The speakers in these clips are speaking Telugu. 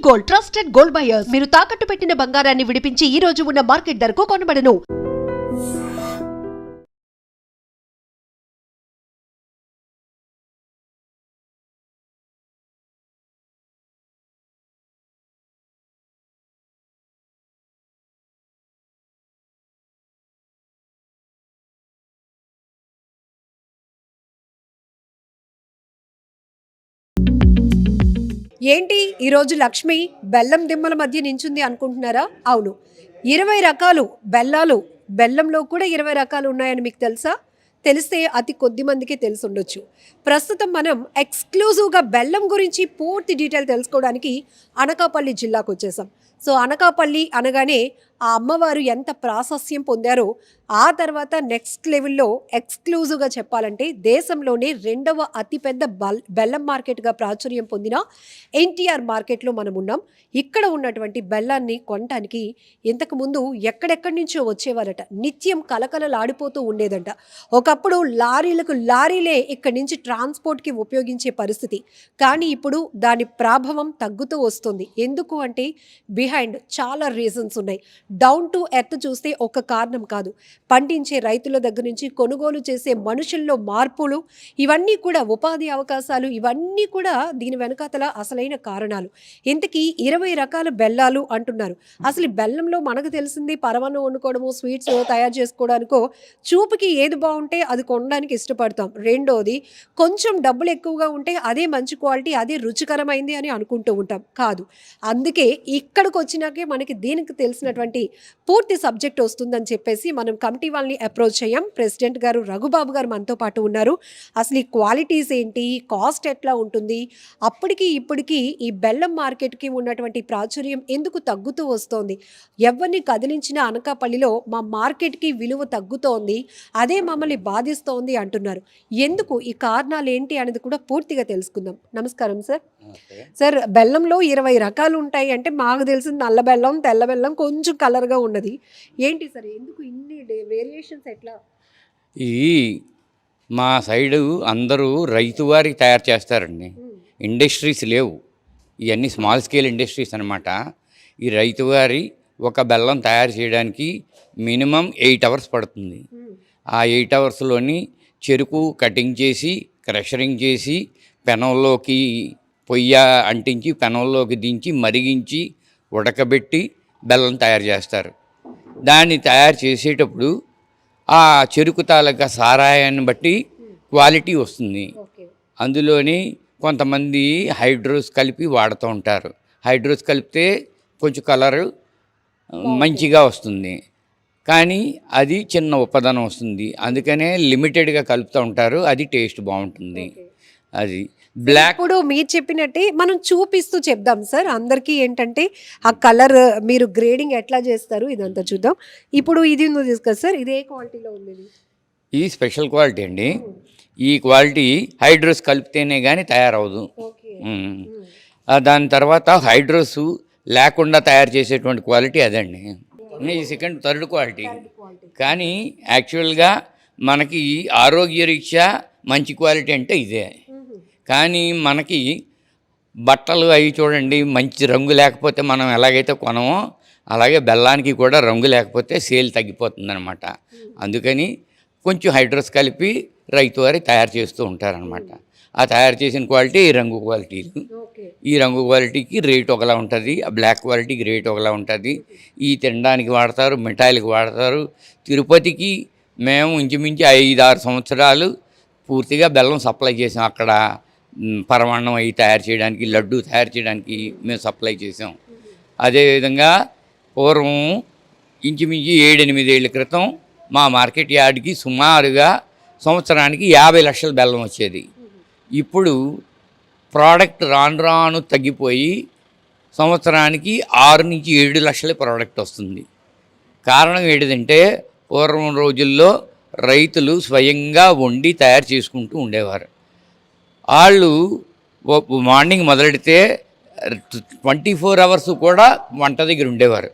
Gold, trusted gold buyers. మీరు తాకట్టు పెట్టిన బంగారాన్ని విడిపించి ఈ రోజు ఉన్న మార్కెట్ ధరకు కొనబడను. ఏంటి ఈరోజు లక్ష్మి బెల్లం దిమ్మల మధ్య నించుంది అనుకుంటున్నారా? అవును, 20 రకాలు బెల్లాలు, బెల్లంలో కూడా 20 రకాలు ఉన్నాయని మీకు తెలుసా? తెలిస్తే అతి కొద్ది మందికి తెలిసి ఉండొచ్చు. ప్రస్తుతం మనం ఎక్స్క్లూజివ్గా బెల్లం గురించి పూర్తి డీటెయిల్ తెలుసుకోవడానికి అనకాపల్లి జిల్లాకు వచ్చేసాం. సో అనకాపల్లి అనగానే ఆ అమ్మవారు ఎంత ప్రాశస్యం పొందారో, ఆ తర్వాత నెక్స్ట్ లెవెల్లో ఎక్స్క్లూజివ్గా చెప్పాలంటే దేశంలోనే 2వ అతిపెద్ద బెల్లం మార్కెట్గా ప్రాచుర్యం పొందిన ఎన్టీఆర్ మార్కెట్లో మనం ఉన్నాం. ఇక్కడ ఉన్నటువంటి బెల్లాన్ని కొనటానికి ఇంతకుముందు ఎక్కడెక్కడి నుంచో వచ్చేవారట. నిత్యం కలకలలాడిపోతూ ఉండేదంట. ఒకప్పుడు లారీలకు లారీలే ఇక్కడి నుంచి ట్రాన్స్పోర్ట్కి ఉపయోగించే పరిస్థితి. కానీ ఇప్పుడు దాని ప్రభావం తగ్గుతూ వస్తుంది. ఎందుకు అంటే బిహైండ్ చాలా రీజన్స్ ఉన్నాయి. డౌన్ టు ఎర్త్ చూస్తే ఒక కారణం కాదు, పండించే రైతుల దగ్గర నుంచి కొనుగోలు చేసే మనుషుల్లో మార్పులు, ఇవన్నీ కూడా ఉపాధి అవకాశాలు, ఇవన్నీ కూడా దీని వెనకాతల అసలైన కారణాలు. ఇంతకీ 20 రకాల బెల్లాలు అంటున్నారు. అసలు బెల్లంలో మనకు తెలిసింది పరమాన్నం వండుకోవడము, స్వీట్స్ తయారు చేసుకోవడానికో, చూపుకి ఏది బాగుంటే అది కొనడానికి ఇష్టపడతాం. రెండోది, కొంచెం డబ్బులు ఎక్కువగా ఉంటే అదే మంచి క్వాలిటీ, అదే రుచికరమైంది అని అనుకుంటూ ఉంటాం. కాదు, అందుకే ఇక్కడికి వచ్చినాకే మనకి దీనికి తెలిసినటువంటి పూర్తి సబ్జెక్ట్ వస్తుందని చెప్పేసి మనం కమిటీ వాళ్ళని అప్రోచ్ అయ్యాం. ప్రెసిడెంట్ గారు రఘుబాబు గారు మనతో పాటు ఉన్నారు. అసలు ఈ క్వాలిటీస్ ఏంటి, కాస్ట్ ఎట్లా ఉంటుంది, అప్పటికి ఇప్పటికీ ఈ బెల్లం మార్కెట్కి ఉన్నటువంటి ప్రాచుర్యం ఎందుకు తగ్గుతూ వస్తోంది, ఎవరిని కదిలించిన అనకాపల్లిలో మా మార్కెట్కి విలువ తగ్గుతోంది, అదే మమ్మల్ని బాధిస్తోంది అంటున్నారు. ఎందుకు, ఈ కారణాలు ఏంటి అనేది కూడా పూర్తిగా తెలుసుకుందాం. నమస్కారం సార్. సార్, బెల్లంలో 20 రకాలు ఉంటాయి అంటే మాకు తెలిసింది నల్ల బెల్లం, తెల్ల బెల్లం, కొంచెం కలర్గా ఉన్నది. ఏంటి సార్, ఎందుకు ఇన్ని వేరియేషన్స్ ఎట్లా? ఈ మా సైడు అందరూ రైతు వారికి తయారు చేస్తారండి. ఇండస్ట్రీస్ లేవు, ఇవన్నీ స్మాల్ స్కేల్ ఇండస్ట్రీస్ అనమాట. ఈ రైతు వారి ఒక బెల్లం తయారు చేయడానికి మినిమం 8 అవర్స్ పడుతుంది. ఆ 8 అవర్స్లోని చెరుకు కటింగ్ చేసి, క్రషరింగ్ చేసి, పెనంలోకి పొయ్య అంటించి, పెనంలోకి దించి, మరిగించి, ఉడకబెట్టి బెల్లం తయారు చేస్తారు. దాన్ని తయారు చేసేటప్పుడు ఆ చెరుకు తాలూకా సారాయాన్ని బట్టి క్వాలిటీ వస్తుంది. అందులోని కొంతమంది హైడ్రోస్ కలిపి వాడుతూ ఉంటారు. హైడ్రోస్ కలిపితే కొంచెం కలరు మంచిగా వస్తుంది, కానీ అది చిన్న ఉపదనం వస్తుంది. అందుకనే లిమిటెడ్గా కలుపుతూ ఉంటారు, అది టేస్ట్ బాగుంటుంది. అది బ్లాక్. ఇప్పుడు మీరు చెప్పినట్టే మనం చూపిస్తూ చెప్దాం సార్ అందరికీ. ఏంటంటే ఆ కలర్ మీరు గ్రేడింగ్ ఎట్లా చేస్తారు ఇదంతా చూద్దాం. ఇప్పుడు ఇది ఉంది తీసుకొచ్చి సార్, ఇది ఏ క్వాలిటీలో ఉంది? ఈ స్పెషల్ క్వాలిటీ అండి. ఈ క్వాలిటీ హైడ్రోస్ కలిపితేనే కానీ తయారవదు. దాని తర్వాత హైడ్రోస్ లేకుండా తయారు చేసేటువంటి క్వాలిటీ అదండి. ఈ సెకండ్ థర్డ్ క్వాలిటీ. కానీ యాక్చువల్గా మనకి ఆరోగ్యరీత్యా మంచి క్వాలిటీ అంటే ఇదే. కానీ మనకి బట్టలు అవి చూడండి, మంచి రంగు లేకపోతే మనం ఎలాగైతే కొనమో అలాగే బెల్లానికి కూడా రంగు లేకపోతే సేల్ తగ్గిపోతుంది అనమాట. అందుకని కొంచెం హైడ్రోస్ కలిపి రైతు వారి తయారు చేస్తూ ఉంటారనమాట. ఆ తయారు చేసిన క్వాలిటీ ఈ రంగు క్వాలిటీలు. ఈ రంగు క్వాలిటీకి రేట్ ఒకలా ఉంటుంది, ఆ బ్లాక్ క్వాలిటీకి రేట్ ఒకలా ఉంటుంది. ఈ తినడానికి వాడతారు, మిఠాయిలకు వాడతారు. తిరుపతికి మేము ఇంచుమించు 5-6 సంవత్సరాలు పూర్తిగా బెల్లం సప్లై చేసాం. అక్కడ పరమాన్నం అవి తయారు చేయడానికి, లడ్డు తయారు చేయడానికి మేము సప్లై చేసాం. అదేవిధంగా పూర్వం ఇంచుమించు 7-8 ఏళ్ళ క్రితం మా మార్కెట్ యార్డ్కి సుమారుగా సంవత్సరానికి 50 లక్షల బెల్లం వచ్చేది. ఇప్పుడు ప్రోడక్ట్ రాను రాను తగ్గిపోయి సంవత్సరానికి 6-7 లక్షల ప్రోడక్ట్ వస్తుంది. కారణం ఏంటిదంటే పూర్వం రోజుల్లో రైతులు స్వయంగా వండి తయారు చేసుకుంటూ ఉండేవారు. వాళ్ళు మార్నింగ్ మొదలెడితే 24 అవర్స్ కూడా వంట దగ్గర ఉండేవారు.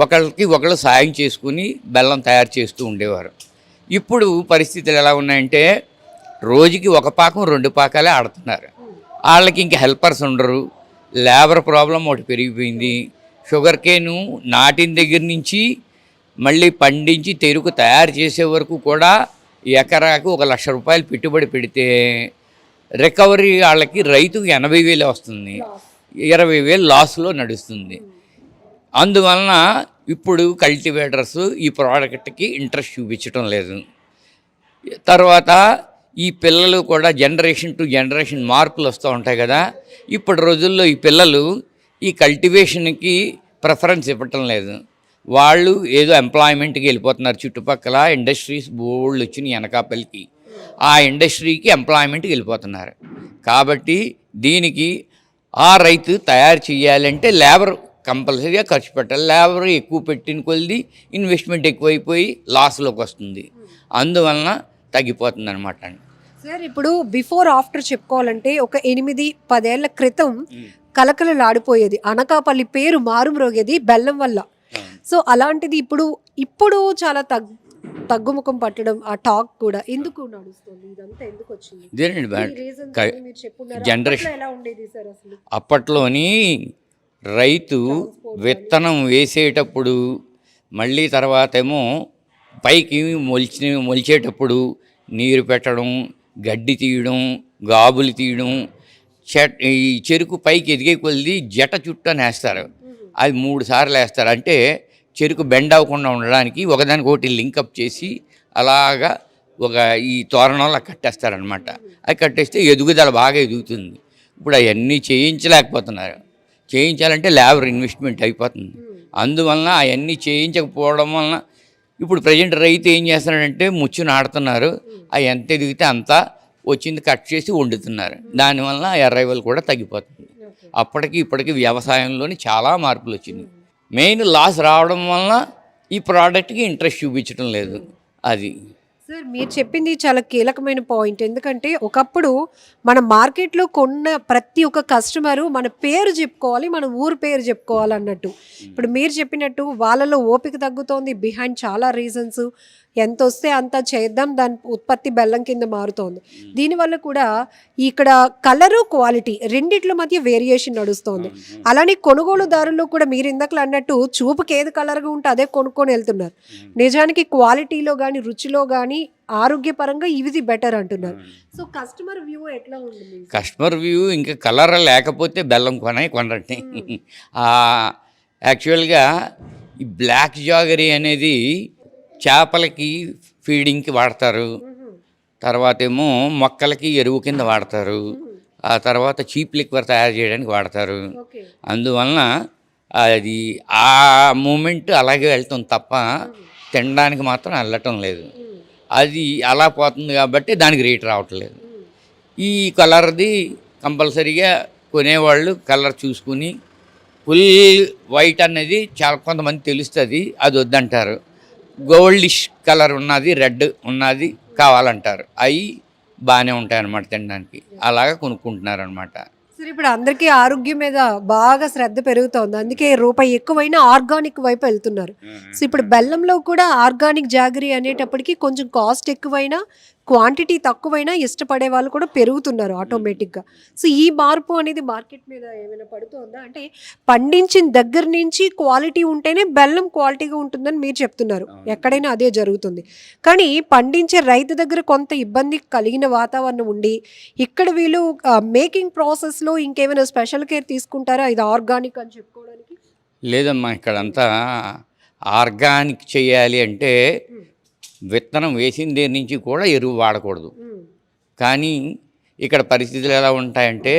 ఒకళ్ళకి ఒకళ్ళు సాయం చేసుకుని బెల్లం తయారు చేస్తూ ఉండేవారు. ఇప్పుడు పరిస్థితులు ఎలా ఉన్నాయంటే రోజుకి 1 పాకం 2 పాకాలే ఆడుతున్నారు. వాళ్ళకి ఇంక హెల్పర్స్ ఉండరు. లేబర్ ప్రాబ్లం ఒకటి పెరిగిపోయింది. షుగర్ కేను నాటిన దగ్గర నుంచి మళ్ళీ పండించి చెరుకు తయారు చేసే వరకు కూడా ఎకరాకు 1,00,000 రూపాయలు పెట్టుబడి పెడితే రికవరీ వాళ్ళకి రైతుకు 80,000 వస్తుంది, 20,000 లాస్లో నడుస్తుంది. అందువలన ఇప్పుడు కల్టివేటర్స్ ఈ ప్రోడక్ట్కి ఇంట్రెస్ట్ చూపించడం లేదు. తర్వాత ఈ పిల్లలు కూడా జనరేషన్ టు జనరేషన్ మార్పులు వస్తూ ఉంటాయి కదా. ఇప్పటి రోజుల్లో ఈ పిల్లలు ఈ కల్టివేషన్కి ప్రిఫరెన్స్ ఇవ్వటం లేదు. వాళ్ళు ఏదో ఎంప్లాయ్మెంట్కి వెళ్ళిపోతున్నారు. చుట్టుపక్కల ఇండస్ట్రీస్ బోల్డ్ వచ్చినాయి అనకాపల్లికి, ఆ ఇండస్ట్రీకి ఎంప్లాయ్మెంట్కి వెళ్ళిపోతున్నారు. కాబట్టి దీనికి ఆ రైతు తయారు చేయాలంటే లేబర్ కంపల్సరీగా ఖర్చు పెట్టాలి. లేబర్ ఎక్కువ పెట్టిన కొద్ది ఇన్వెస్ట్మెంట్ ఎక్కువైపోయి లాస్లోకి వస్తుంది. అందువలన తగ్గిపోతుంది అనమాట అండి. సార్ ఇప్పుడు బిఫోర్ ఆఫ్టర్ చెప్పుకోవాలంటే ఒక 8-10 ఏళ్ల క్రితం కలకలలాడిపోయేది, అనకాపల్లి పేరు మారుమ్రోగేది బెల్లం వల్ల. సో అలాంటిది ఇప్పుడు చాలా తగ్గుముఖం పట్టడం, ఆ టాక్ కూడా ఎందుకు నడుస్తుంది, ఇదంతా ఎందుకు వచ్చింది? జనరేషన్ ఎలా ఉండేది సార్ అసలు? అప్పట్లోని రైతు విత్తనం వేసేటప్పుడు మళ్ళీ తర్వాత ఏమో పైకి మొలిచేటప్పుడు నీరు పెట్టడం, గడ్డి తీయడం, గాబులు తీయడం, ఈ చెరుకు పైకి ఎదిగే కొద్ది జట చుట్టూ వేస్తారు. అది 3 సార్లు వేస్తారు. అంటే చెరుకు బెండ్ అవ్వకుండా ఉండడానికి ఒకదానికొకటి లింకప్ చేసి అలాగా ఈ తోరణంలో కట్టేస్తారనమాట. అది కట్టేస్తే ఎదుగుదల బాగా ఎదుగుతుంది. ఇప్పుడు అవన్నీ చేయించలేకపోతున్నారు. చేయించాలంటే లేబర్ ఇన్వెస్ట్మెంట్ అయిపోతుంది. అందువలన అవన్నీ చేయించకపోవడం వలన ఇప్పుడు ప్రజెంట్ రైతు ఏం చేస్తున్నాడంటే ముచ్చు నాడుతున్నారు. అవి ఎంత ఎదిగితే అంత వచ్చింది కట్ చేసి వండుతున్నారు. దానివల్ల అరైవల్ కూడా తగ్గిపోతుంది. అప్పటికి ఇప్పటికి వ్యవసాయంలోని చాలా మార్పులు వచ్చినాయి. మెయిన్ లాస్ రావడం వలన ఈ ప్రోడక్ట్కి ఇంట్రెస్ట్ చూపించడం లేదు. అది సార్ మీరు చెప్పింది చాలా కీలకమైన పాయింట్. ఎందుకంటే ఒకప్పుడు మన మార్కెట్లో కొన్న ప్రతి ఒక్క కస్టమరు మన పేరు చెప్పుకోవాలి, మన ఊరు పేరు చెప్పుకోవాలి అన్నట్టు. ఇప్పుడు మీరు చెప్పినట్టు వాళ్ళలో ఓపిక తగ్గుతోంది. బిహైండ్ చాలా రీజన్స్. ఎంత వస్తే అంత చేద్దాం, దాని ఉత్పత్తి బెల్లం కింద మారుతోంది. దీనివల్ల కూడా ఇక్కడ కలరు క్వాలిటీ రెండిట్ల మధ్య వేరియేషన్ నడుస్తోంది. అలానే కొనుగోలుదారుల్లో కూడా మీరు ఇందాకలు అన్నట్టు చూపుకి ఏది కలర్గా ఉంటే అదే కొనుక్కొని వెళ్తున్నారు. నిజానికి క్వాలిటీలో కానీ రుచిలో కానీ ఆరోగ్యపరంగా ఇది బెటర్ అంటున్నారు. సో కస్టమర్ వ్యూ ఎట్లా ఉంటుంది? కస్టమర్ వ్యూ ఇంకా కలర్ లేకపోతే బెల్లం కొనండి. యాక్చువల్గా ఈ బ్లాక్ జాగరీ అనేది చేపలకి ఫీడింగ్కి వాడతారు. తర్వాత ఏమో మొక్కలకి ఎరువు కింద వాడతారు. ఆ తర్వాత చీప్ లిక్వర్ తయారు చేయడానికి వాడతారు. అందువలన అది ఆ మూమెంట్ అలాగే వెళ్తుంది తప్ప తినడానికి మాత్రం వెళ్ళటం లేదు. అది అలా పోతుంది కాబట్టి దానికి రేట్ రావట్లేదు. ఈ కలర్ది కంపల్సరీగా కొనేవాళ్ళు కలర్ చూసుకుని ఫుల్ వైట్ అనేది చాలా కొంతమంది తెలుస్తుంది, అది వద్దంటారు. గోల్డిష్ కలర్ ఉన్నది, రెడ్ ఉన్నది కావాలంటారు. అవి బాగానే ఉంటాయి అన్నమాట తినడానికి. అలాగా కొనుక్కుంటున్నారు అనమాట. సరే ఇప్పుడు అందరికీ ఆరోగ్యం మీద బాగా శ్రద్ధ పెరుగుతోంది. అందుకే రూపాయి ఎక్కువైనా ఆర్గానిక్ వైపు వెళ్తున్నారు. సో ఇప్పుడు బెల్లంలో కూడా ఆర్గానిక్ జాగరీ అనేటప్పటికి కొంచెం కాస్ట్ ఎక్కువైనా క్వాంటిటీ తక్కువైనా ఇష్టపడే వాళ్ళు కూడా పెరుగుతున్నారు ఆటోమేటిక్గా. సో ఈ మార్పు అనేది మార్కెట్ మీద ఏమైనా పడుతుందా? అంటే పండించిన దగ్గర నుంచి క్వాలిటీ ఉంటేనే బెల్లం క్వాలిటీగా ఉంటుందని మీరు చెప్తున్నారు. ఎక్కడైనా అదే జరుగుతుంది. కానీ పండించే రైతు దగ్గర కొంత ఇబ్బంది కలిగిన వాతావరణం ఉండి ఇక్కడ వీళ్ళు మేకింగ్ ప్రాసెస్లో ఇంకేమైనా స్పెషల్ కేర్ తీసుకుంటారా ఇది ఆర్గానిక్ అని చెప్పుకోవడానికి? లేదమ్మా, ఇక్కడంతా ఆర్గానిక్ చేయాలి అంటే విత్తనం వేసిన దగ్గర నుంచి కూడా ఎరువు వాడకూడదు. కానీ ఇక్కడ పరిస్థితులు ఎలా ఉంటాయంటే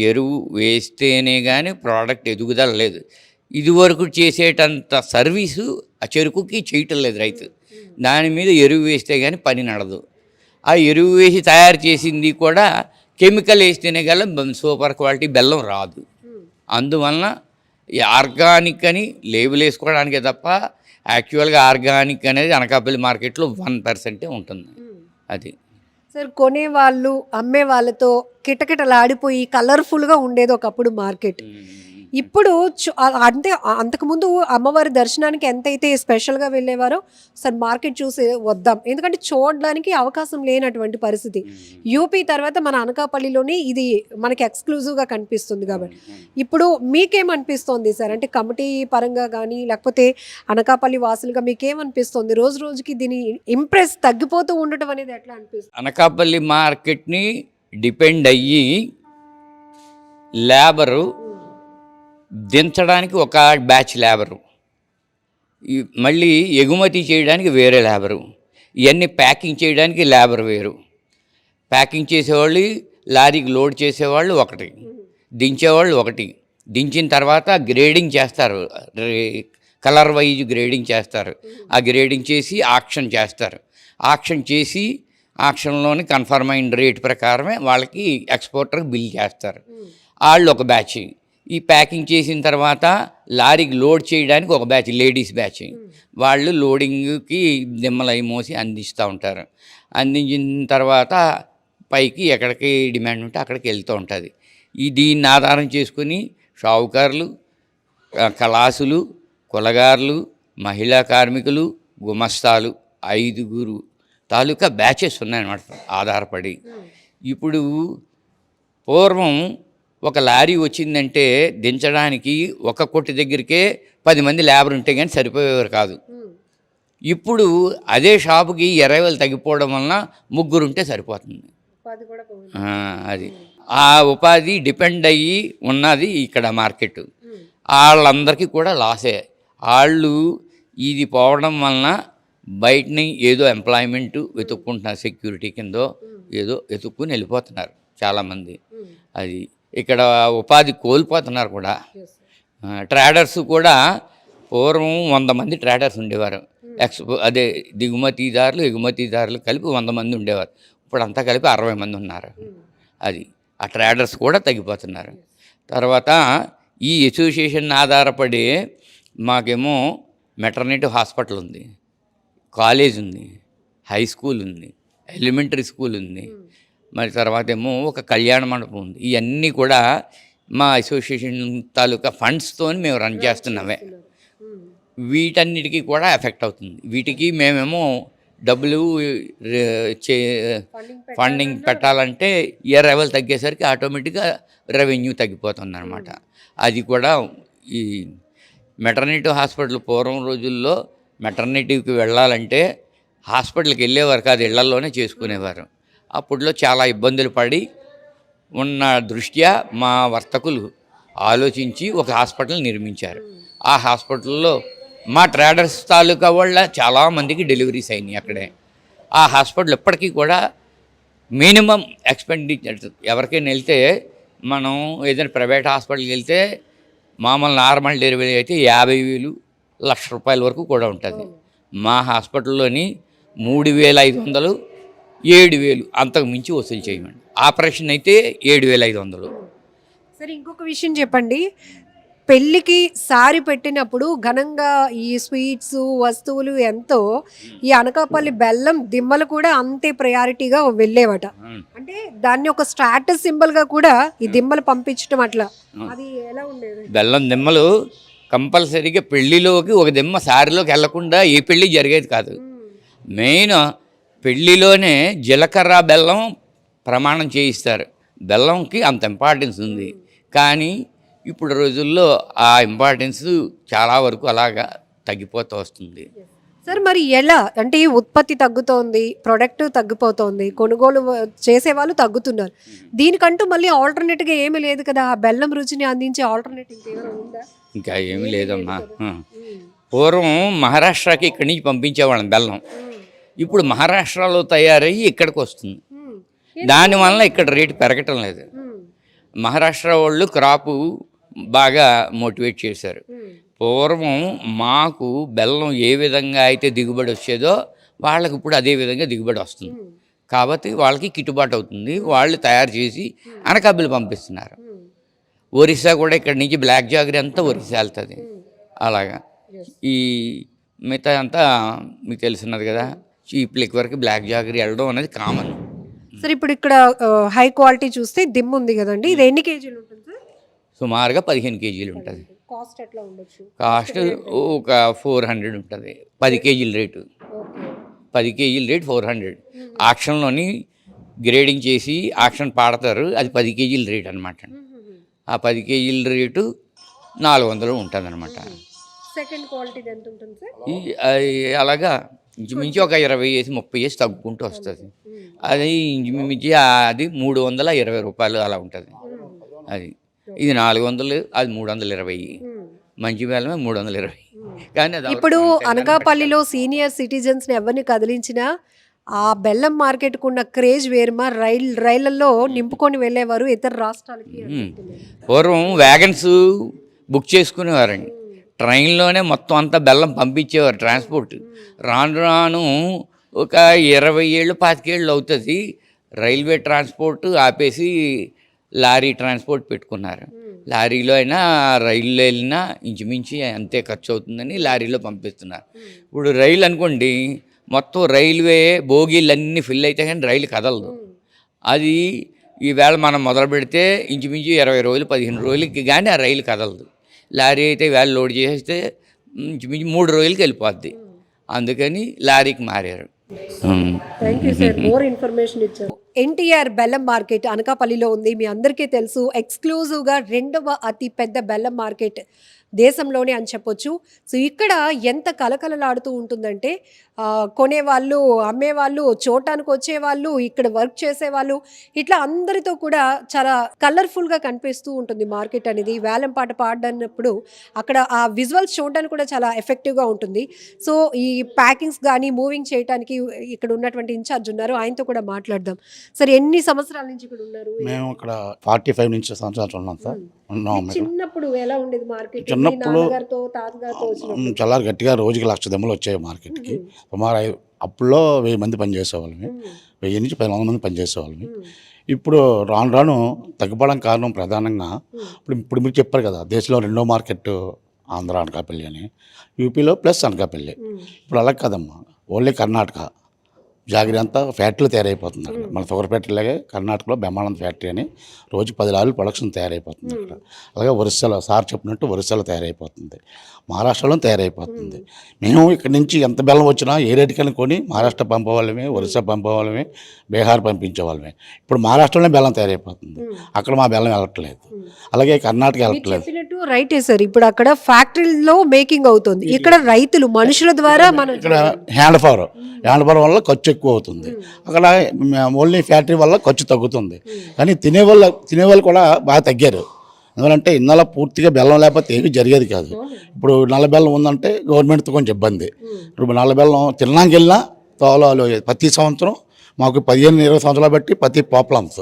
ఎరువు వేస్తేనే కానీ ప్రోడక్ట్ ఎదుగుదల లేదు. ఇదివరకు చేసేటంత సర్వీసు ఆ చెరుకుకి చేయటం లేదు రైతు. దాని మీద ఎరువు వేస్తే కానీ పని నడదు. ఆ ఎరువు వేసి తయారు చేసింది కూడా కెమికల్ వేస్తేనే గల సూపర్ క్వాలిటీ బెల్లం రాదు. అందువలన ఈ ఆర్గానిక్ అని లేబుల్ వేసుకోవడానికే తప్ప యాక్చువల్గా ఆర్గానిక్ అనేది అనకాపల్లి మార్కెట్లో 1% ఉంటుంది. అది సార్ కొనే వాళ్ళు అమ్మే వాళ్ళతో కిటకిటలాడిపోయి కలర్ఫుల్గా ఉండేది ఒకప్పుడు మార్కెట్. ఇప్పుడు అంటే అంతకుముందు అమ్మవారి దర్శనానికి ఎంతైతే స్పెషల్గా వెళ్ళేవారో సార్ మార్కెట్ చూసి వద్దాం, ఎందుకంటే చూడడానికి అవకాశం లేనటువంటి పరిస్థితి. యూపీ తర్వాత మన అనకాపల్లిలోని ఇది మనకి ఎక్స్క్లూజివ్గా కనిపిస్తుంది కాబట్టి ఇప్పుడు మీకేమనిపిస్తోంది సార్? అంటే కమిటీ పరంగా కానీ లేకపోతే అనకాపల్లి వాసులుగా మీకేమనిపిస్తుంది? రోజు రోజుకి దీని ఇంప్రెస్ తగ్గిపోతూ ఉండటం అనేది ఎట్లా అనిపిస్తుంది? అనకాపల్లి మార్కెట్ని డిపెండ్ అయ్యి లేబరు దించడానికి ఒక బ్యాచ్ లేబరు, మళ్ళీ ఎగుమతి చేయడానికి వేరే లేబరు, ఇవన్నీ ప్యాకింగ్ చేయడానికి లేబర్ వేరు. ప్యాకింగ్ చేసేవాళ్ళు, లారీకి లోడ్ చేసేవాళ్ళు ఒకటి, దించేవాళ్ళు ఒకటి. దించిన తర్వాత గ్రేడింగ్ చేస్తారు, కలర్ వైజ్ గ్రేడింగ్ చేస్తారు. ఆ గ్రేడింగ్ చేసి ఆక్షన్ చేస్తారు. ఆక్షన్ చేసి ఆక్షన్లోని కన్ఫర్మ్ అయిన రేట్ ప్రకారమే వాళ్ళకి ఎక్స్పోర్టర్కి బిల్ చేస్తారు. వాళ్ళు ఒక బ్యాచ్. ఈ ప్యాకింగ్ చేసిన తర్వాత లారీకి లోడ్ చేయడానికి ఒక బ్యాచ్, లేడీస్ బ్యాచ్. వాళ్ళు లోడింగ్కి దిమ్మలు అవి మోసి అందిస్తూ ఉంటారు. అందించిన తర్వాత పైకి ఎక్కడికి డిమాండ్ ఉంటే అక్కడికి వెళ్తూ ఉంటుంది. దీన్ని ఆధారం చేసుకుని షావుకారులు, కళాసులు, కులగారులు, మహిళా కార్మికులు, గుమస్తాలు 5 తాలూకా బ్యాచెస్ ఉన్నాయన్నమాట ఆధారపడి. ఇప్పుడు పూర్వం ఒక లారీ వచ్చిందంటే దించడానికి ఒక కొట్టు దగ్గరికే 10 మంది లేబర్ ఉంటే కానీ సరిపోయేవారు కాదు. ఇప్పుడు అదే షాపుకి 20,000 తగ్గిపోవడం వలన 3 ఉంటే సరిపోతుంది. అది ఆ ఉపాధి డిపెండ్ అయ్యి ఉన్నది ఇక్కడ మార్కెట్. వాళ్ళందరికీ కూడా లాసే. వాళ్ళు ఇది పోవడం వలన బయటని ఏదో ఎంప్లాయ్మెంట్ వెతుక్కుంటున్నారు, సెక్యూరిటీ కిందో ఏదో వెతుక్కుని వెళ్ళిపోతున్నారు చాలామంది. అది ఇక్కడ ఉపాధి కోల్పోతున్నారు కూడా. ట్రేడర్స్ కూడా పూర్వం 100 మంది ట్రేడర్స్ ఉండేవారు. అదే దిగుమతిదారులు ఎగుమతిదారులు కలిపి 100 మంది ఉండేవారు. ఇప్పుడు అంతా కలిపి 60 మంది ఉన్నారు. అది ఆ ట్రేడర్స్ కూడా తగ్గిపోతున్నారు. తర్వాత ఈ అసోసియేషన్ ఆధారపడి మాకేమో మెటర్నిటీ హాస్పిటల్ ఉంది, కాలేజ్ ఉంది, హై స్కూల్ ఉంది, ఎలిమెంటరీ స్కూల్ ఉంది, మరి తర్వాత ఏమో ఒక కళ్యాణ మండపం ఉంది. ఇవన్నీ కూడా మా అసోసియేషన్ తాలూకా ఫండ్స్తో మేము రన్ చేస్తున్నామే. వీటన్నిటికీ కూడా ఎఫెక్ట్ అవుతుంది. వీటికి మేమేమో డబ్బులు ఫండింగ్ పెట్టాలంటే ఇయర్ లెవెల్ తగ్గేసరికి ఆటోమేటిక్గా రెవెన్యూ తగ్గిపోతుంది అనమాట. అది కూడా ఈ మెటర్నిటీ హాస్పిటల్ పూర్వం రోజుల్లో మెటర్నిటీకి వెళ్ళాలంటే హాస్పిటల్కి వెళ్ళేవారు కాదు, ఇళ్లలోనే చేసుకునేవారు. అప్పట్లో చాలా ఇబ్బందులు పడి ఉన్న దృష్ట్యా మా వర్తకులు ఆలోచించి ఒక హాస్పిటల్ నిర్మించారు. ఆ హాస్పిటల్లో మా ట్రేడర్స్ తాలూకా వాళ్ళ చాలామందికి డెలివరీస్ అయినాయి అక్కడే. ఆ హాస్పిటల్ ఇప్పటికీ కూడా మినిమం ఎక్స్పెండిచర్ ఎవరికైనా వెళ్తే, మనం ఏదైనా ప్రైవేట్ హాస్పిటల్కి వెళ్తే మామూలు నార్మల్ డెలివరీ అయితే 50,000, ₹1,00,000 వరకు కూడా ఉంటుంది. మా హాస్పిటల్లోని 3,500, 7,000 అంతకు మించి వసూలు చేయమండి. ఆపరేషన్ అయితే 7,500. సరే, ఇంకొక విషయం చెప్పండి. పెళ్ళికి సారి పెట్టినప్పుడు ఘనంగా ఈ స్వీట్స్ వస్తువులు ఎంతో, ఈ అనకాపల్లి బెల్లం దిమ్మలు కూడా అంతే ప్రయారిటీగా వెళ్ళేవట. అంటే దాన్ని ఒక స్టాటస్ సింబల్గా కూడా ఈ దిమ్మలు పంపించడం, అట్లా అది ఎలా ఉండేది? బెల్లం దిమ్మలు కంపల్సరీగా పెళ్లిలోకి ఒక దిమ్మ సారిలోకి వెళ్లకుండా ఏ పెళ్ళి జరిగేది కాదు. మెయిన్ పెళ్ళిలోనే జీలకర్ర బెల్లం ప్రమాణం చేయిస్తారు. బెల్లంకి అంత ఇంపార్టెన్స్ ఉంది. కానీ ఇప్పుడు రోజుల్లో ఆ ఇంపార్టెన్స్ చాలా వరకు అలాగా తగ్గిపోతూ వస్తుంది. సార్, మరి ఎలా అంటే ఈ ఉత్పత్తి తగ్గుతోంది, ప్రొడక్ట్ తగ్గిపోతోంది, కొనుగోలు చేసేవాళ్ళు తగ్గుతున్నారు. దీనికంటూ మళ్ళీ ఆల్టర్నేట్గా ఏమీ లేదు కదా? ఆ బెల్లం రుచిని అందించే ఆల్టర్నేట్ ఇంకేమైనా ఉందా? ఇంకా ఏమీ లేదమ్మా. పూర్వం మహారాష్ట్రకి ఇక్కడి నుంచి పంపించేవాళ్ళం బెల్లం. ఇప్పుడు మహారాష్ట్రలో తయారయ్యి ఇక్కడికి వస్తుంది. దానివల్ల ఇక్కడ రేటు పెరగటం లేదు. మహారాష్ట్ర వాళ్ళు క్రాపు బాగా మోటివేట్ చేశారు. పూర్వం మాకు బెల్లం ఏ విధంగా అయితే దిగుబడి వచ్చేదో వాళ్ళకి ఇప్పుడు అదే విధంగా దిగుబడి వస్తుంది. కాబట్టి వాళ్ళకి గిట్టుబాటు అవుతుంది. వాళ్ళు తయారు చేసి అనకాపల్లి పంపిస్తున్నారు. ఒరిస్సా కూడా ఇక్కడ నుంచి బ్లాక్ జాగరీ అంతా ఒరిస్సా వెళ్తుంది. అలాగా ఈ మిగతా అంతా మీకు తెలుసున్నది కదా, చీప్ లిక్వర్కి బ్లాక్ జాగరీ వెళ్ళడం అనేది కామన్. సార్, ఇప్పుడు ఇక్కడ హై క్వాలిటీ చూస్తే దిమ్మ ఉంది కదండి, ఇది ఎన్ని కేజీలు ఉంటుంది సార్? సుమారుగా 15 కేజీలు ఉంటుంది. కాస్ట్ ఎట్లా ఉండొచ్చు? కాస్ట్ ఒక 400 ఉంటుంది. 10 కేజీల రేటు, ఓకే. 10 కేజీల రేటు 400. ఆక్షన్లోని గ్రేడింగ్ చేసి ఆక్షన్ పాడతారు, అది 10 కేజీల రేట్ అనమాట. ఆ 10 కేజీల రేటు 400 ఉంటుంది అనమాట. సెకండ్ క్వాలిటీ ఎంత ఉంటుంది సార్? అలాగా ఇంచుమించు ఒక 20-30 తగ్గుకుంటూ వస్తుంది. అది ఇంచుమించి అది 320 రూపాయలు అలా ఉంటుంది. అది ఇది 400, అది 320. మంచి బెల్లమే 320. కానీ అది ఇప్పుడు అనకాపల్లిలో సీనియర్ సిటిజన్స్ని ఎవరిని కదిలించినా ఆ బెల్లం మార్కెట్కు ఉన్న క్రేజ్ వేరుమా. రైళ్లలో నింపుకొని వెళ్ళేవారు ఇతర రాష్ట్రాలకి. పూర్వం వ్యాగన్స్ బుక్ చేసుకునేవారండి, ట్రైన్లోనే మొత్తం అంతా బెల్లం పంపించేవారు ట్రాన్స్పోర్ట్. రాను రాను ఒక 20 ఏళ్ళు 25 ఏళ్ళు అవుతుంది రైల్వే ట్రాన్స్పోర్ట్ ఆపేసి లారీ ట్రాన్స్పోర్ట్ పెట్టుకున్నారు. లారీలో అయినా రైల్లో వెళ్ళినా ఇంచుమించి అంతే ఖర్చు అవుతుందని లారీలో పంపిస్తున్నారు. ఇప్పుడు రైలు అనుకోండి, మొత్తం రైల్వే బోగీలన్నీ ఫిల్ అయితే కానీ రైలు కదలదు. అది ఈవేళ మనం మొదలు పెడితే ఇంచుమించు 20 రోజులు 15 రోజులకి కానీ ఆ రైలు కదలదు. లారీ అయితే వేళ లోడ్ చేస్తే ఇంచుమించు 3 రోజులకి వెళ్ళిపోద్ది. అందుకని లారీకి మారారు. Thank you sir, more information ఇచ్చారు. ఎన్టీఆర్ బెల్లం మార్కెట్ అనకాపల్లిలో ఉంది. మీ అందరికీ తెలుసు, ఎక్స్క్లూజివ్గా 2వ అతి పెద్ద బెల్లం మార్కెట్ దేశంలోనే అని చెప్పొచ్చు. సో ఇక్కడ ఎంత కలకలలాడుతూ ఉంటుందంటే కొనేవాళ్ళు, అమ్మేవాళ్ళు, చూడటానికి వచ్చేవాళ్ళు, ఇక్కడ వర్క్ చేసేవాళ్ళు, ఇట్లా అందరితో కూడా చాలా కలర్ఫుల్గా కనిపిస్తూ ఉంటుంది మార్కెట్ అనేది. వేలం పాట పాడనప్పుడు అక్కడ ఆ విజువల్స్ చూడడానికి కూడా చాలా ఎఫెక్టివ్గా ఉంటుంది. సో ఈ ప్యాకింగ్స్ కానీ మూవింగ్ చేయడానికి ఇక్కడ ఉన్నటువంటి ఇన్ఛార్జ్ ఉన్నారు, ఆయనతో కూడా మాట్లాడదాం. సార్, ఎన్ని సంవత్సరాల నుంచి ఇక్కడ ఉన్నారు? మేము ఇక్కడ 45 నుంచి సంవత్సరాలు ఉన్నాం సార్. చిన్నప్పుడు ఎలా ఉండేది మార్కెట్? చిన్నప్పుడు తాతగారితో చాలా గట్టిగా రోజుకి 1,00,000 దెమ్మలు వచ్చాయి మార్కెట్కి. సుమారు అప్పుల్లో 1000 మంది పనిచేసేవాళ్ళమి, 1000 నుంచి 10,000 మంది పనిచేసేవాళ్ళమి. ఇప్పుడు రాను రాను తగ్గిపోవడం కారణం ప్రధానంగా ఇప్పుడు మీరు చెప్పారు కదా, దేశంలో 2వ మార్కెట్ ఆంధ్ర అనకాపల్లి అని, యూపీలో ప్లస్ అనకాపల్లి. ఇప్పుడు అలా కదమ్మా, ఓన్లీ కర్ణాటక జాగిరి అంతా ఫ్యాక్టరీలు తయారైపోతుంది అక్కడ. మన షుగర్ ఫ్యాక్టరీలాగే కర్ణాటకలో బ్రహ్మానంద ఫ్యాక్టరీ అని రోజు 10 లారీలు ప్రొడక్షన్ తయారైపోతుంది అక్కడ. అలాగే ఒరిస్సాలో సార్ చెప్పినట్టు ఒరిస్సాలో తయారైపోతుంది, మహారాష్ట్రలో తయారైపోతుంది. మేము ఇక్కడ నుంచి ఎంత బెల్లం వచ్చినా ఏ రేటుకైనా కొని మహారాష్ట్ర పంపేవాళ్ళమే, ఒరిస్సా పంపేవాళ్ళమే, బీహార్ పంపించేవాళ్ళమే. ఇప్పుడు మహారాష్ట్రలోనే బెల్లం తయారైపోతుంది, అక్కడ మా బెల్లం వెళ్ళట్లేదు. అలాగే కర్ణాటక వెళ్ళట్లేదు. రైటే సార్, ఇప్పుడు అక్కడ ఫ్యాక్టరీలో మేకింగ్ అవుతుంది, ఇక్కడ రైతులు మనుషుల ద్వారా మనం ఇక్కడ హ్యాండ్ పవర్ వల్ల ఖర్చు ఎక్కువ అవుతుంది. అక్కడ ఓన్లీ ఫ్యాక్టరీ వల్ల ఖర్చు తగ్గుతుంది. కానీ తినేవాళ్ళు కూడా బాగా తగ్గారు. ఎందుకంటే ఇన్నాళ్ళ పూర్తిగా బెల్లం లేకపోతే ఏమీ జరిగేది కాదు. ఇప్పుడు నల్ల బెల్లం ఉందంటే గవర్నమెంట్తో కొంచెం ఇబ్బంది. ఇప్పుడు నల్ల బెల్లం తినడానికి వెళ్ళినా తోలాలు ప్రతి సంవత్సరం మాకు 15-20 సంవత్సరాలు బట్టి ప్రతి ప్రాబ్లమ్స్.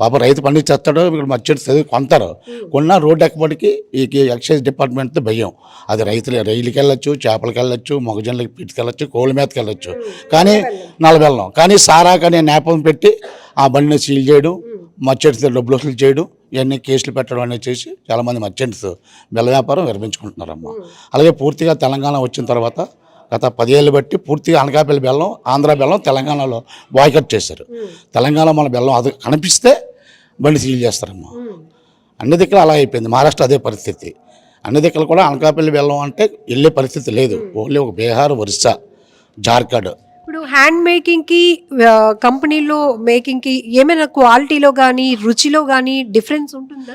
పాప రైతు పండించేస్తాడు, ఇక్కడ మర్చెంట్స్ కొంటారు, కొన్నా రోడ్డు ఎక్కబడికి ఈ ఎక్సైజ్ డిపార్ట్మెంట్తో భయం. అది రైలుకి వెళ్ళొచ్చు, చేపలకి వెళ్ళొచ్చు, మొగజొన్నలకి పీటుకి వెళ్ళొచ్చు, కోళ్ళ మీదకి వెళ్ళొచ్చు. కానీ నల్లబెల్లం కానీ సారా కానీ నేపం పెట్టి ఆ బండిని సీల్ చేయడం, మర్చెంట్స్ డబ్బులు వసూలు చేయడం, ఇవన్నీ కేసులు పెట్టడం అనేది చేసి చాలామంది మర్చెంట్స్ బెల్ల వ్యాపారం విరమించుకుంటున్నారమ్మా. అలాగే పూర్తిగా తెలంగాణ వచ్చిన తర్వాత గత 10 ఏళ్ళు బట్టి పూర్తిగా అనకాపల్లి బెల్లం, ఆంధ్ర బెల్లం తెలంగాణలో బాయ్కట్ చేశారు. తెలంగాణ మన బెల్లం అది కనిపిస్తే బండి సీల్ చేస్తారమ్మా. అన్ని దిక్కులు అలా అయిపోయింది. మహారాష్ట్ర అదే పరిస్థితి. అన్ని దిక్కులు కూడా అనకాపల్లి బెల్లం అంటే వెళ్ళే పరిస్థితి లేదు. ఓన్లీ ఒక బీహార్, ఒరిస్సా, జార్ఖండ్. ఇప్పుడు హ్యాండ్ మేకింగ్కి కంపెనీలో మేకింగ్కి ఏమైనా క్వాలిటీలో కానీ రుచిలో కానీ డిఫరెన్స్ ఉంటుందా?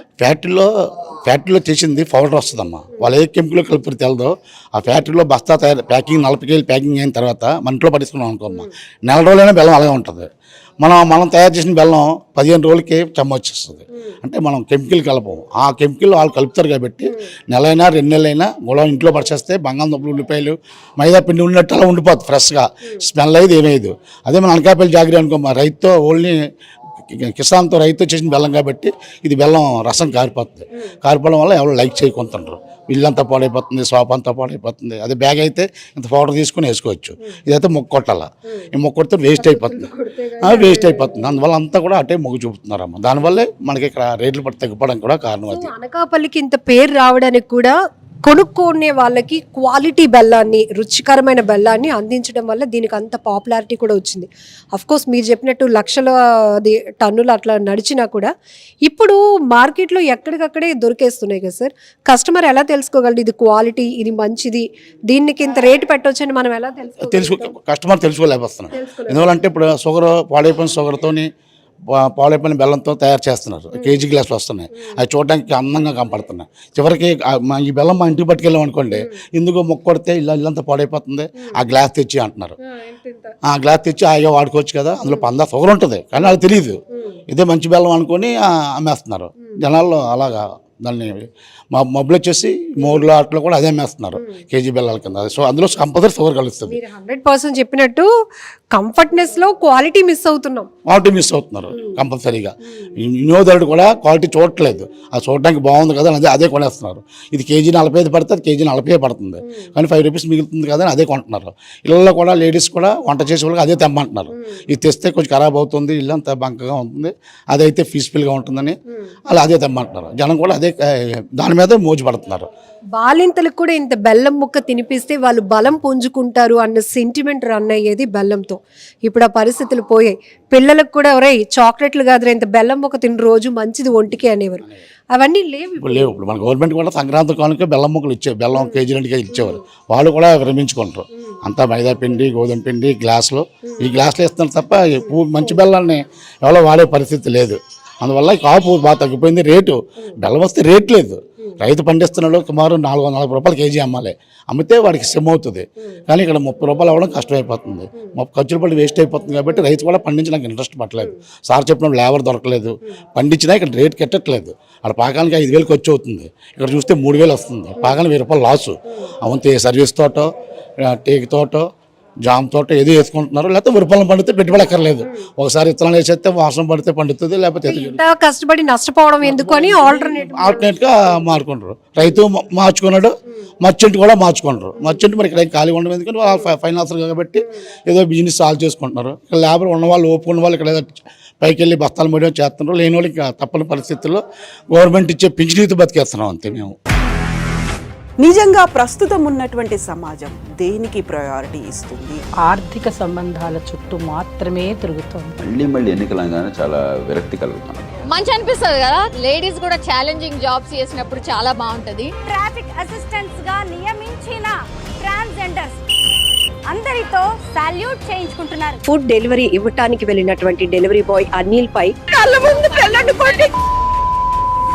ఫ్యాక్టరీలో చేసింది పౌడర్ వస్తుందమ్మా. వాళ్ళు ఏ కెమికల్ కలిపి తెలదో. ఆ ఫ్యాక్టరీలో బస్తా ప్యాకింగ్ 40 కేజీలు ప్యాకింగ్ అయిన తర్వాత మన ఇంట్లో పట్టించుకున్నాం అనుకోమ్మా, 4 రోజులైనా బెల్లం అలాగే ఉంటుంది. మనం తయారు చేసిన బెల్లం 15 రోజులకి చెమ్మ వచ్చేస్తుంది. అంటే మనం కెమికల్ కలపం. ఆ కెమికల్ వాళ్ళు కలుపుతారు కాబట్టి నెలైనా 2 నెలలైనా కూడా ఇంట్లో పడిచేస్తే బంగాళదుంపలు, ఉల్లిపాయలు, మైదా పిండి ఉన్నట్టు అలా ఉండిపోతుంది. ఫ్రెష్గా స్మెల్ అయ్యేది ఏమయ్యేది. అదే మన అనకాపల్లి జాగ్రత్త అనుకో, రైతుతో ఓన్లీ కిసాన్తో రైతు చేసిన బెల్లం కాబట్టి ఇది బెల్లం రసం కారిపోతుంది. కారిపోవడం వల్ల ఎవరు లైక్ చేయకుంటుంటారు. ఇల్లంతా పాడైపోతుంది, షాప్ అంతా పాడైపోతుంది. అదే బ్యాగ్ అయితే ఇంత పౌడర్ తీసుకుని వేసుకోవచ్చు. ఇదైతే మొక్క కొట్టాల, ఈ మొక్క కొడితే వేస్ట్ అయిపోతుంది. అందువల్ల అంతా కూడా అటే మొగ్గు చూపుతున్నారమ్మ. దానివల్లే మనకి ఇక్కడ రేట్లు పట్టి తగ్గిపోవడానికి కూడా కారణం. అది అనకాపల్లికి ఇంత పేరు రావడానికి కూడా కొనుక్కునే వాళ్ళకి క్వాలిటీ బెల్లాన్ని, రుచికరమైన బెల్లాన్ని అందించడం వల్ల దీనికి అంత పాపులారిటీ కూడా వచ్చింది. కోర్స్ మీరు చెప్పినట్టు లక్షల టన్నులు అట్లా నడిచినా కూడా ఇప్పుడు మార్కెట్లో ఎక్కడికక్కడే దొరికేస్తున్నాయి కదా సార్. కస్టమర్ ఎలా తెలుసుకోగలడు ఇది క్వాలిటీ, ఇది మంచిది, దీనికి ఇంత రేటు పెట్టొచ్చని మనం ఎలా కస్టమర్ తెలుసుకోలేకపోతున్నారు. ఎందువల్లంటే ఇప్పుడు షుగర్ పాడైపోయిన షుగర్తోని పాడైపోయిన బెల్లంతో తయారు చేస్తున్నారు. కేజీ గ్లాసులు వస్తున్నాయి, అవి చూడడానికి అందంగా కనపడుతున్నాయి. చివరికి ఈ బెల్లం మా ఇంటికి పట్టుకెళ్ళాం అనుకోండి, ఎందుకో మొక్క కొడితే ఇల్లంతా పాడైపోతుంది, ఆ గ్లాస్ తెచ్చి అంటున్నారు. ఆ గ్లాస్ తెచ్చి హాయిగా వాడుకోవచ్చు కదా, అందులో 100 షుగర్ ఉంటుంది కానీ అది తెలియదు. ఇదే మంచి బెల్లం అనుకొని అమ్మేస్తున్నారు జనాల్లో. అలాగా దాన్ని మబ్బులు వచ్చేసి మోర్లు అట్లా కూడా అదే అమ్మేస్తున్నారు కేజీ బెల్లాల కింద. సో అందులో కంపల్సరీ షుగర్ కలుస్తుంది. 100% చెప్పినట్టు కంఫర్ట్నెస్ లో క్వాలిటీ మిస్ అవుతున్నాం. క్వాలిటీ మిస్ అవుతున్నారు కంపల్సరీగా. వినియోగదారుడు కూడా క్వాలిటీ చూడట్లేదు, అది చూడడానికి బాగుంది కదా అని అదే కొనేస్తున్నారు. ఇది కేజీ 45 పడుతుంది, కేజీ 40 పడుతుంది కానీ 5 రూపీస్ మిగులుతుంది కదా అని అదే కొంటున్నారు. ఇళ్ళల్లో కూడా లేడీస్ కూడా వంట చేసే వాళ్ళకి అదే తెమ్మంటున్నారు. ఇది తెస్తే కొంచెం ఖరాబ్ అవుతుంది, ఇల్లు అంతా బంకగా ఉంటుంది, అదైతే పీస్ఫుల్గా ఉంటుందని అలా అదే తెమ్మంటున్నారు. జనం కూడా అదే దాని మీద మోజు పడుతున్నారు. బాలింతలకు కూడా ఇంత బెల్లం ముక్క తినిపిస్తే వాళ్ళు బలం పుంజుకుంటారు అన్న సెంటిమెంట్ రన్ అయ్యేది బెల్లంతో. ఇప్పుడు ఆ పరిస్థితులు పోయాయి. పిల్లలకు కూడా ఒరేయ్ చాక్లెట్లు కాదురా ఇంత బెల్లం ముక్క తిని రోజు మంచిది ఒంటికి అనేవారు. అవన్నీ లేవు ఇప్పుడు. మన గవర్నమెంట్ కూడా సంక్రాంతి కానుక బెల్లం ముక్కలు ఇచ్చేవారు, బెల్లం కేజీ 2 కేజీ ఇచ్చేవారు. వాళ్ళు కూడా విరమించుకుంటారు. అంతా మైదా పిండి, గోధుమ పిండి గ్లాసులో, ఈ గ్లాసులో ఇస్తున్నారు తప్ప మంచి బెల్లాన్ని ఎవరో వాడే పరిస్థితి లేదు. అందువల్ల కాపు బాగా తగ్గిపోయింది. రేటు బెల్లం వస్తే రేట్ లేదు. రైతు పండిస్తున్నాడు సుమారు 440 రూపాయలు కేజీ అమ్మాలి, అమ్మితే వాడికి శ్రమ అవుతుంది. కానీ ఇక్కడ 30 రూపాయలు అవ్వడం కష్టమైపోతుంది, ఖర్చులు పడి వేస్ట్ అయిపోతుంది. కాబట్టి రైతు కూడా పండించడానికి ఇంట్రెస్ట్ పట్టలేదు. సార్ చెప్పినప్పుడు లేబర్ దొరకలేదు, పండించినా ఇక్కడ రేట్ కట్టట్లేదు. అక్కడ పాకానికి 5,000 ఖర్చు అవుతుంది, ఇక్కడ చూస్తే 3,000 వస్తుంది. పాకానికి 1000 రూపాయలు లాసు. అవంతే సర్వీస్ తోటో, టేక్ తోటో, జామ్ తోట ఏదో వేసుకుంటున్నారు. లేకపోతే వరిపొలం పండితే పెట్టుబడి ఎక్కర్లేదు. ఒకసారి విత్తనాలు వేసేస్తే వర్షం పడితే పండుతుంది, లేకపోతే కష్టపడి నష్టపోవడం ఎందుకు అని ఆల్టర్నేట్గా మారుకుంటారు. రైతు మార్చుకున్నాడు, మర్చెంట్ కూడా మార్చుకుంటారు. మర్చెంట్ మరి ఇక్కడ ఖాళీ ఉండడం ఎందుకంటే వాళ్ళు ఫైనాన్సర్ కాబట్టి ఏదో బిజినెస్ సాల్వ్ చేసుకుంటున్నారు. ఇక్కడ లేబర్ ఉన్నవాళ్ళు, ఓపుకున్న వాళ్ళు ఇక్కడ పైకి వెళ్ళి బస్తాలు మోయడం చేస్తున్నారు. లేని వాళ్ళు ఇంకా తప్పని పరిస్థితుల్లో గవర్నమెంట్ ఇచ్చే పింఛనీతో బతికేస్తున్నాం అంతే మేము. నిజంగా ప్రస్తుతం ఉన్నటువంటి సమాజం దేనికి ప్రయారిటీ ఇస్తుంది? ఆర్థిక సంబంధాల చుట్టూ మాత్రమే తిరుగుతోంది. మళ్ళీ ఎన్నికలంగానే చాలా విరక్తి కలుగుతున్నాం. మంచి అనిపిస్తుంది కదా, లేడీస్ కూడా ఛాలెంజింగ్ జాబ్స్ చేసినప్పుడు చాలా బాగుంటది. ట్రాఫిక్ అసిస్టెంట్స్ గా నియమించిన ట్రాన్స్జెండర్స్ అందరితో సాల్యూట్ చేయించుకుంటున్నారు. ఫుడ్ డెలివరీ ఇవ్వటానికి వెళ్ళినటువంటి డెలివరీ బాయ్ అనిల్ పై కళ్ళ ముందు